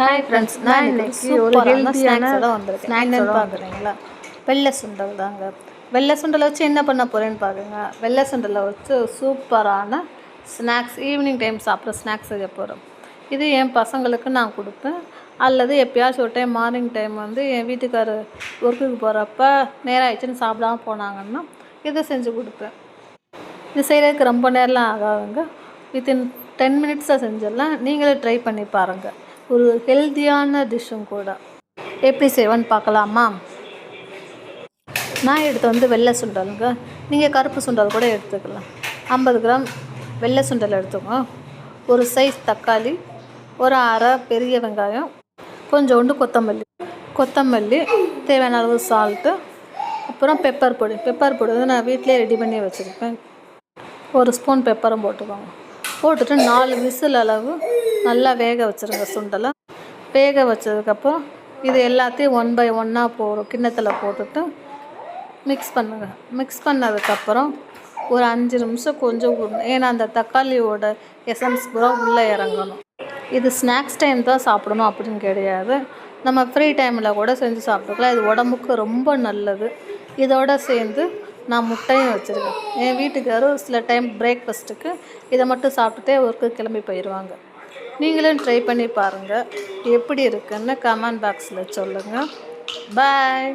Hi friends, நான் இன்னைக்கு ஒரு ஹெல்த்தியான ஸ்நாக்ஸோட பார்க்குறீங்களா? வெள்ளை சுண்டல் தாங்க. வெள்ளை சுண்டலை வச்சு என்ன பண்ண போகிறேன்னு பாருங்க. வெள்ளை சுண்டலை வச்சு சூப்பரான ஸ்நாக்ஸ், ஈவினிங் டைம் சாப்பிட்ற ஸ்நாக்ஸ் செய்ய போகிறோம். இது என் பசங்களுக்கு நான் கொடுப்பேன். அல்லது எப்போயாச்சும் ஒரு டைம் மார்னிங் டைம் வந்து என் வீட்டுக்காரர் ஒர்க்குக்கு போகிறப்ப நேரம் ஆயிடுச்சுன்னு சாப்பிடாம போனாங்கன்னா இதை செஞ்சு கொடுப்பேன். இது செய்கிறதுக்கு ரொம்ப நேரம்லாம் ஆகாதுங்க. வித்தின் 10 மினிட்ஸாக செஞ்சிடலாம். நீங்களே ட்ரை பண்ணி பாருங்கள். ஒரு ஹெல்த்தியான டிஷ்ஷும் கூட. எப்படி செய்வேன்னு பார்க்கலாமா? நான் எடுத்து வந்து வெள்ளை சுண்டலுங்க. நீங்கள் கருப்பு சுண்டல் கூட எடுத்துக்கலாம். 50 கிராம் வெள்ளை சுண்டல் எடுத்துக்கோங்க. ஒரு சைஸ் தக்காளி, ஒரு அரை பெரிய வெங்காயம், கொஞ்சோண்டு கொத்தமல்லி, தேவையான அளவு சால்ட்டு, அப்புறம் பெப்பர் பொடி வந்து நான் வீட்டிலே ரெடி பண்ணி வச்சுருப்பேன். ஒரு ஸ்பூன் பெப்பரும் போட்டுக்கோங்க. போட்டுட்டு 4 விசில் அளவு நல்லா வேக வச்சுருங்க. சுண்டலை வேக வச்சதுக்கப்புறம் இது எல்லாத்தையும் 1 பை 1 ஒரு கிண்ணத்தில் போட்டுட்டு மிக்ஸ் பண்ணதுக்கப்புறம் ஒரு 5 நிமிஷம் கொஞ்சம் ஏன்னா அந்த தக்காளியோட எசன்ஸ் பூரா உள்ளே இறங்கணும். இது ஸ்நாக்ஸ் டைம் தான் சாப்பிடணும் அப்படின்னு கிடையாது. நம்ம ஃப்ரீ டைமில் கூட செஞ்சு சாப்பிட்டுக்கலாம். இது உடம்புக்கு ரொம்ப நல்லது. இதோடு சேர்ந்து நான் முட்டையும் வச்சுருக்கேன். என் வீட்டுக்காரரும் சில டைம் பிரேக்ஃபாஸ்ட்டுக்கு இதை மட்டும் சாப்பிட்டுட்டே ஒர்க்கு கிளம்பி போயிடுவாங்க. நீங்களும் ட்ரை பண்ணி பாருங்கள். எப்படி இருக்குன்னு கமெண்ட் பாக்ஸில் சொல்லுங்கள். பாய்.